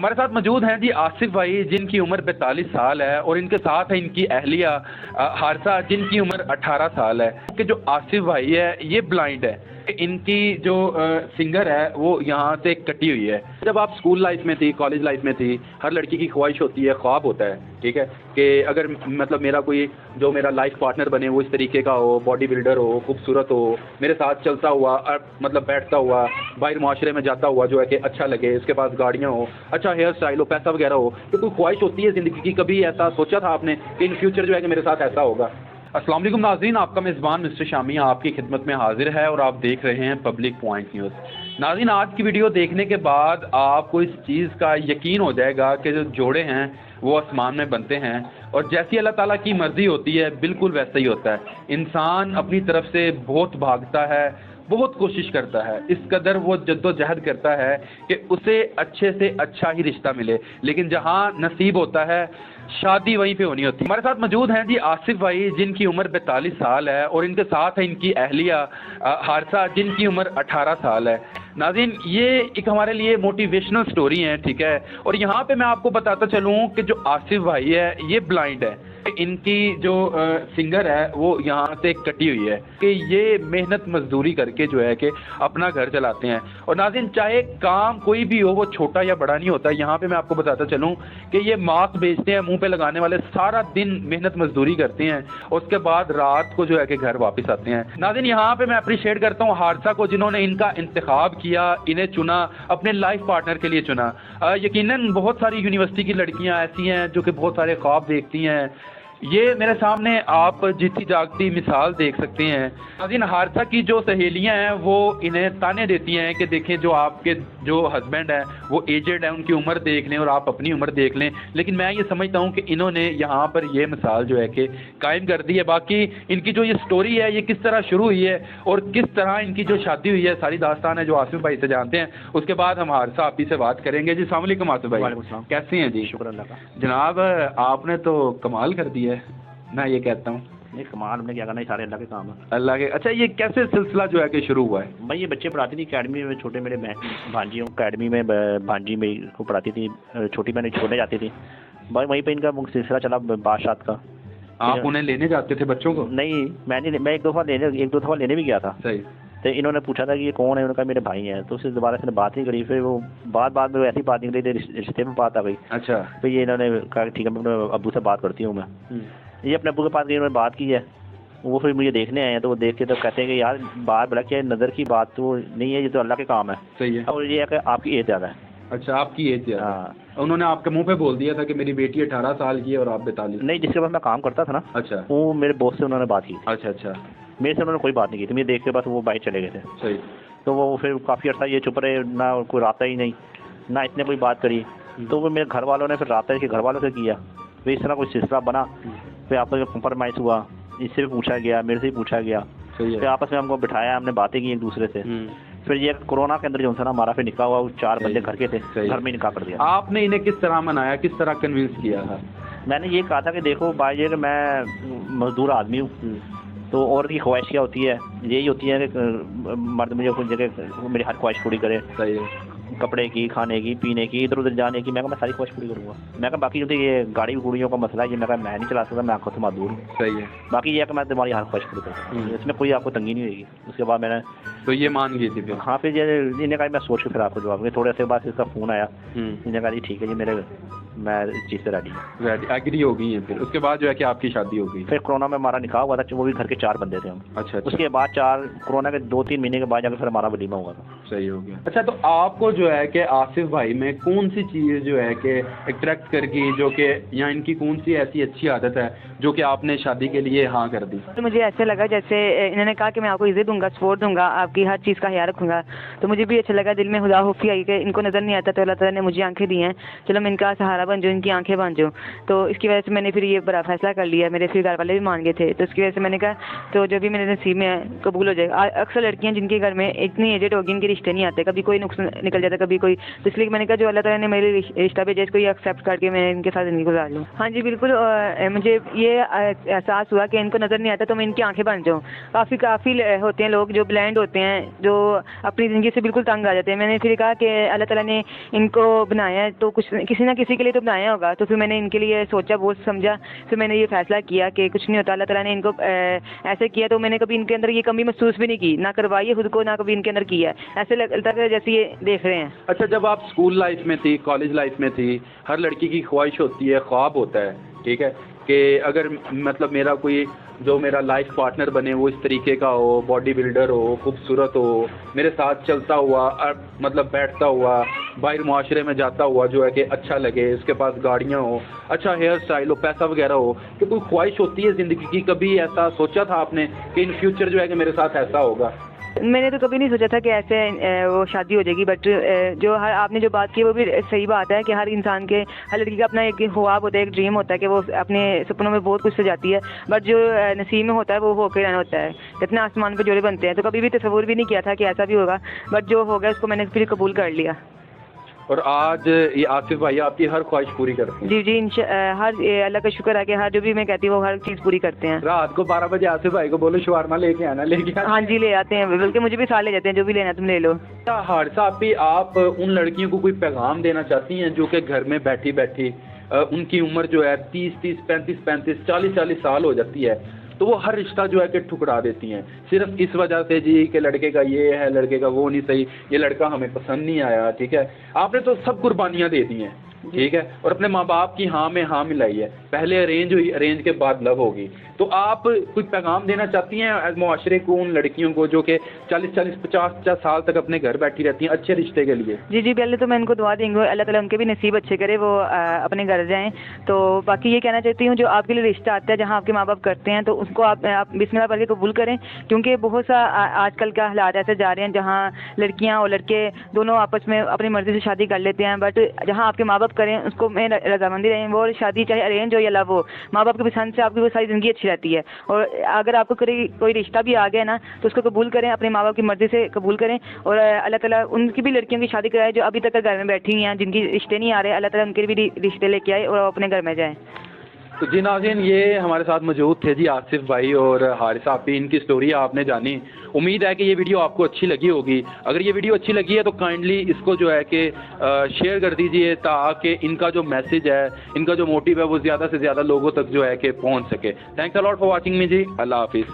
ہمارے ساتھ موجود ہیں جی آصف بھائی، جن کی عمر 42 سال ہے، اور ان کے ساتھ ہے ان کی اہلیہ حارثہ، جن کی عمر 18 سال ہے۔ کہ جو آصف بھائی ہے یہ بلائنڈ ہے، ان کی جو فنگر ہے وہ یہاں سے کٹی ہوئی ہے۔ جب آپ اسکول لائف میں تھی، کالج لائف میں تھی، ہر لڑکی کی خواہش ہوتی ہے، خواب ہوتا ہے، ٹھیک ہے، کہ اگر مطلب میرا کوئی جو میرا لائف پارٹنر بنے وہ اس طریقے کا ہو، باڈی بلڈر ہو، خوبصورت ہو، میرے ساتھ چلتا ہوا، مطلب بیٹھتا ہوا، باہر معاشرے میں جاتا ہوا جو ہے کہ اچھا لگے، اس کے پاس گاڑیاں ہو، اچھا ہیئر اسٹائل ہو، پیسہ وغیرہ ہو۔ تو کوئی خواہش ہوتی ہے زندگی کی، کبھی ایسا سوچا تھا آپ نے کہ ان فیوچر جو ہے کہ میرے ساتھ ایسا ہوگا؟ السلام علیکم ناظرین، آپ کا میزبان مسٹر شامی آپ کی خدمت میں حاضر ہے، اور آپ دیکھ رہے ہیں پبلک پوائنٹ نیوز۔ ناظرین، آج کی ویڈیو دیکھنے کے بعد آپ کو اس چیز کا یقین ہو جائے گا کہ جو جوڑے ہیں وہ آسمان میں بنتے ہیں، اور جیسی اللہ تعالیٰ کی مرضی ہوتی ہے بالکل ویسا ہی ہوتا ہے۔ انسان اپنی طرف سے بہت بھاگتا ہے، بہت کوشش کرتا ہے، اس قدر وہ جد و جہد کرتا ہے کہ اسے اچھے سے اچھا ہی رشتہ ملے، لیکن جہاں نصیب ہوتا ہے شادی وہیں پہ ہونی ہوتی ہے۔ ہمارے ساتھ موجود ہیں جی آصف بھائی، جن کی عمر 42 سال ہے، اور ان کے ساتھ ہے ان کی اہلیہ حارثہ، جن کی عمر 18 سال ہے۔ ناظرین، یہ ایک ہمارے لیے موٹیویشنل سٹوری ہے، ٹھیک ہے، اور یہاں پہ میں آپ کو بتاتا چلوں کہ جو آصف بھائی ہے یہ بلائنڈ ہے، ان کی جو فنگر ہے وہ یہاں سے کٹی ہوئی ہے، کہ یہ محنت مزدوری کر کے جو ہے کہ اپنا گھر چلاتے ہیں۔ اور ناظرین، چاہے کام کوئی بھی ہو وہ چھوٹا یا بڑا نہیں ہوتا۔ یہاں پہ میں آپ کو بتاتا چلوں کہ یہ ماسک بیچتے ہیں، منہ پہ لگانے والے، سارا دن محنت مزدوری کرتے ہیں، اور اس کے بعد رات کو جو ہے کہ گھر واپس آتے ہیں۔ ناظرین، یہاں پہ میں اپریشیٹ کرتا ہوں حارثہ کو، جنہوں نے ان کا انتخاب کیا، انہیں چنا، اپنے لائف پارٹنر کے لیے چنا۔ یقیناً بہت ساری یونیورسٹی کی لڑکیاں ایسی ہیں جو کہ بہت سارے خواب دیکھتی ہیں، یہ میرے سامنے آپ جیتی جاگتی مثال دیکھ سکتے ہیں۔ ناظرین، حارثہ کی جو سہیلیاں ہیں وہ انہیں تانے دیتی ہیں کہ دیکھیں جو آپ کے جو ہسبینڈ ہیں وہ ایجڈ ہیں، ان کی عمر دیکھ لیں اور آپ اپنی عمر دیکھ لیں، لیکن میں یہ سمجھتا ہوں کہ انہوں نے یہاں پر یہ مثال جو ہے کہ قائم کر دی ہے۔ باقی ان کی جو یہ سٹوری ہے یہ کس طرح شروع ہوئی ہے اور کس طرح ان کی جو شادی ہوئی ہے، ساری داستان ہے جو آصف بھائی سے جانتے ہیں، اس کے بعد ہم حارثہ آپ ہی سے بات کریں گے۔ جی السلام علیکم آصف بھائی، وعلیکم السلام۔ کیسے ہیں جی؟ شکر اللہ کا۔ جناب، آپ نے تو کمال کر دیا ہے، میں یہ کہتا ہوں۔ یہ کمال ہم نے کیا کرنا، یہ سارے اللہ کے کام ہے۔ اللہ کے۔ اچھا، یہ کیسے سلسلہ جو ہے کہ شروع ہوا ہے؟ میں یہ بچے پڑھاتی تھی اکیڈمی میں، چھوٹے میرے بھانجی ہوں، اکیڈمی میں بھانجی میں کو پڑھاتی تھی، چھوٹی بہن چھوڑنے جاتی تھی، بھائی وہیں پہ ان کا سلسلہ چلا بادشاہت کا۔ آپ انہیں لینے جاتے تھے بچوں کو؟ نہیں، میں ایک دو دفعہ لینے بھی گیا تھا۔ صحیح۔ تو انہوں نے پوچھا تھا کہ یہ کون ہے، انہوں نے کہا میرے بھائی ہیں، تو اس سے دوبارہ سے بات نہیں کری، پھر وہ بعد میں ایسی بات نکلی تھی، رشتے میں بات آ گئی۔ اچھا۔ پھر یہ انہوں نے کہا کہ ٹھیک ہے میں اپنے ابو سے بات کرتی ہوں۔ میں یہ اپنے ابو کے پاس گئی، انہوں نے بات کی ہے، وہ پھر مجھے دیکھنے آئے ہیں، تو وہ دیکھ کے تو کہتے ہیں کہ یار بات بڑا کیا نظر کی بات تو نہیں ہے، یہ تو اللہ کے کام ہے۔ صحیح ہے۔ اور یہ ہے کہ آپ کی ایج زیادہ ہے۔ اچھا، آپ کی ایج ہے؟ ہاں۔ انہوں نے آپ کے منہ پہ بول دیا تھا کہ میری بیٹی 18 سال کی ہے اور آپ 42؟ نہیں، جس کے پاس میں کام کرتا تھا نا، اچھا، وہ میرے باس سے انہوں نے بات کی تھی۔ اچھا اچھا، میرے سے انہوں نے کوئی بات نہیں کی تھی، مجھے دیکھ کے بس وہ باہر چلے گئے تھے۔ صحیح۔ تو وہ پھر کافی عرصہ یہ چپ رہے، نہ کوئی رابطہ ہی نہیں، نہ اتنے کوئی بات کری۔ تو وہ میرے گھر والوں نے پھر رابطہ کے گھر والوں سے کیا، پھر اس طرح کوئی سلسلہ بنا، پھر آپس میں کمپرومائز ہوا، اس سے بھی پوچھا گیا، میرے سے بھی پوچھا گیا، پھر آپس میں ہم کو بٹھایا، ہم نے باتیں کی ایک دوسرے سے۔ پھر یہ کورونا کے اندر جو تھا نا ہمارا، پھر نکاح ہوا، 4 بندے گھر کے تھے، گھر میں نکاح کر دیا۔ آپ نے انہیں کس طرح منایا، کس طرح کنونس کیا تھا؟ میں نے یہ کہا تھا کہ دیکھو بھائی، کہ میں مزدور آدمی ہوں، تو عورت کی خواہش کیا ہوتی ہے، یہی ہوتی ہے کہ مرد مجھے کوئی جگہ میری ہر خواہش پوری کرے، صحیح ہے، کپڑے کی، کھانے کی، پینے کی، ادھر ادھر جانے کی۔ میں کہا میں ساری خواہش پوری کروں گا۔ میں کہا باقی جو تھی یہ گاڑی گوڑیوں کا مسئلہ ہے، یہ میں کہا میں نہیں چلا سکتا، میں آنکھوں سے معذور ہوں۔ صحیح ہے۔ باقی یہ ہے کہ میں تمہاری ہر خواہش پوری کرتا ہوں، اس میں کوئی آپ کو تنگی نہیں ہوئے گی۔ اس کے بعد میں نے تو یہ مان گئی تھی پھر؟ ہاں، پھر یہ نے کہا میں سوچ کے پھر آپ کو جواب دیں۔ تھوڑے سے بعد اس کا فون آیا، انہوں نے کہا جی ٹھیک ہے جی، میں اس چیز سے ریڈی ہوں، ایگری ہو گئی ہیں۔ پھر اس کے بعد جو ہے کہ آپ کی شادی ہو گئی؟ پھر کورونا میں ہمارا نکاح ہوا تھا، وہ بھی گھر کے 4 بندے تھے ہم۔ اچھا۔ اس کے بعد کورونا کے 2-3 مہینے کے بعد جا کے پھر ہمارا ولیمہ ہوا تھا۔ صحیح ہو گیا۔ اچھا، تو آپ کو جو ہے کہ آصف بھائی میں کون سی چیز جو ہے کہ اٹریکٹ کر گئی، جو کہ یا ان کی کون سی ایسی اچھی عادت ہے جو کہ آپ نے شادی کے لیے ہاں کر دی؟ تو مجھے ایسے لگا جیسے انہوں نے کہا کہ میں آپ کو عزت دوں گا، سپورٹ دوں گا، آپ کی ہر چیز کا خیال رکھوں گا، تو مجھے بھی اچھا لگا، دل میں خدا خوفی آئی کہ ان کو نظر نہیں آتا، تو اللہ تعالیٰ نے مجھے آنکھیں دی ہیں، چلو میں ان کا سہارا تارا بن جاؤں, ان کی آنکھیں بن جاؤں. تو اس کی وجہ سے میں نے پھر یہ بڑا فیصلہ کر لیا. میرے پھر گھر والے بھی مان گئے تھے, تو اس کی وجہ سے میں نے کہا تو جو بھی میرے نصیب میں ہے قبول ہو جائے گا. اکثر لڑکیاں جن کے گھر میں اتنی ایجڈ ہوگی ان کے رشتے نہیں آتے, کبھی کوئی نقصان نکل جاتا کبھی کوئی, تو اس لیے میں نے کہا جو اللہ تعالیٰ نے میرے رشتہ بھیجا اس کو یہ ایکسیپٹ کر کے میں ان کے ساتھ زندگی گزار لوں. ہاں جی بالکل, مجھے یہ احساس ہوا کہ ان کو نظر نہیں آتا تو میں ان کی آنکھیں بن جاؤں. کافی ہوتے ہیں لوگ جو بلائنڈ ہوتے ہیں, جو اپنی زندگی سے بالکل تنگ آ جاتے ہیں. میں نے پھر کہا کہ اللہ تعالیٰ نے ان کو بنایا ہے تو کچھ کسی نہ کسی کے لیے تو بنایا ہوگا, تو پھر میں نے ان کے لیے سوچا بہت سمجھا, پھر میں نے یہ فیصلہ کیا کہ کچھ نہیں ہوتا, اللہ تعالیٰ نے ان کو ایسے کیا تو میں نے کبھی ان کے اندر یہ کمی محسوس بھی نہیں کی, نہ کروائی ہے خود کو, نہ کبھی ان کے اندر کیا ہے. ایسے لگتا ہے جیسے یہ دیکھ رہے ہیں. اچھا, جب آپ اسکول لائف میں تھی, کالج لائف میں تھی, ہر لڑکی کی خواہش ہوتی ہے, خواب ہوتا ہے, ٹھیک ہے, کہ اگر مطلب میرا کوئی جو میرا لائف پارٹنر بنے وہ اس طریقے کا ہو, باڈی بلڈر ہو, خوبصورت ہو, میرے ساتھ چلتا ہوا, مطلب بیٹھتا ہوا, باہر معاشرے میں جاتا ہوا جو ہے کہ اچھا لگے, اس کے پاس گاڑیاں ہو, اچھا ہیئر اسٹائل ہو, پیسہ وغیرہ ہو. کہ کوئی خواہش ہوتی ہے زندگی کی, کبھی ایسا سوچا تھا آپ نے کہ ان فیوچر جو ہے کہ میرے ساتھ ایسا ہوگا؟ میں نے تو کبھی نہیں سوچا تھا کہ ایسے وہ شادی ہو جائے گی, بٹ جو آپ نے جو بات کی وہ بھی صحیح بات ہے کہ ہر انسان کے, ہر لڑکی کا اپنا ایک خواب ہوتا ہے, ایک ڈریم ہوتا ہے کہ وہ اپنے سپنوں میں بہت کچھ سجاتی ہے, بٹ جو نصیب میں ہوتا ہے وہ ہو کے رہنا ہوتا ہے. اتنے آسمان پہ جوڑے بنتے ہیں, تو کبھی بھی تصور بھی نہیں کیا تھا کہ ایسا بھی ہوگا, بٹ جو ہو گیا اس کو میں نے پھر قبول کر لیا. اور آج یہ آصف بھائی آپ کی ہر خواہش پوری کرتے ہیں؟ جی ہر اللہ کا شکر ہے کہ ہر جو بھی میں کہتی ہوں وہ ہر چیز پوری کرتے ہیں. رات کو 12 بجے آصف بھائی کو بولو شوارما لے کے آنا, لے کے آنا. ہاں جی لے آتے ہیں, بلکہ مجھے بھی ساتھ لے جاتے ہیں, جو بھی لینا تم لے لو. حارثہ آپی, آپ ان لڑکیوں کو کوئی پیغام دینا چاہتی ہیں جو کہ گھر میں بیٹھی بیٹھی ان کی عمر جو ہے 30 35 40 سال ہو جاتی ہے, تو وہ ہر رشتہ جو ہے کہ ٹھکرا دیتی ہیں صرف اس وجہ سے جی کہ لڑکے کا یہ ہے, لڑکے کا وہ نہیں صحیح, یہ لڑکا ہمیں پسند نہیں آیا, ٹھیک ہے. آپ نے تو سب قربانیاں دے دی ہیں, ٹھیک ہے, اور اپنے ماں باپ کی ہاں میں ہاں ملائی ہے, پہلے ارینج ہوئی, ارینج کے بعد لو ہوگی. تو آپ کوئی پیغام دینا چاہتی ہیں معاشرے کو ان لڑکیوں کو جو کہ 40 سال تک اپنے گھر بیٹھی رہتی ہیں اچھے رشتے کے لیے؟ جی پہلے تو میں ان کو دعا دیں گے اللہ تعالیٰ ان کے بھی نصیب اچھے کرے, وہ اپنے گھر جائیں. تو باقی یہ کہنا چاہتی ہوں جو آپ کے لیے رشتہ آتا ہے جہاں آپ کے ماں باپ کرتے ہیں تو اس کو آپ بسم اللہ پڑھ کے قبول کریں, کیونکہ بہت سا آج کل کا حالات ایسے جا رہے ہیں جہاں لڑکیاں اور لڑکے دونوں آپس میں اپنی مرضی سے شادی کر لیتے ہیں, بٹ جہاں آپ کے ماں باپ کریں اس کو میں رضامندی رہیں. وہ شادی چاہے ارینج ہو یا لو ہو, ماں باپ کی پسند سے آپ کی وہ ساری زندگی اچھی رہتی ہے. اور اگر آپ کو کوئی رشتہ بھی آ گیا نا تو اس کو قبول کریں, اپنے ماں باپ کی مرضی سے قبول کریں, اور اللہ تعالیٰ ان کی بھی لڑکیوں کی شادی کرائے جو ابھی تک گھر میں بیٹھی ہوئی ہیں, جن کی رشتے نہیں آ رہے, اللہ تعالیٰ ان کے بھی رشتے لے کے آئے اور اپنے گھر میں جائیں. تو جی ناظرین, یہ ہمارے ساتھ موجود تھے جی آصف بھائی اور حارثہ آپی, ان کی سٹوری آپ نے جانی. امید ہے کہ یہ ویڈیو آپ کو اچھی لگی ہوگی. اگر یہ ویڈیو اچھی لگی ہے تو کائنڈلی اس کو جو ہے کہ شیئر کر دیجئے تاکہ ان کا جو میسج ہے, ان کا جو موٹیو ہے وہ زیادہ سے زیادہ لوگوں تک جو ہے کہ پہنچ سکے. Thanks a lot for watching me جی, اللہ حافظ.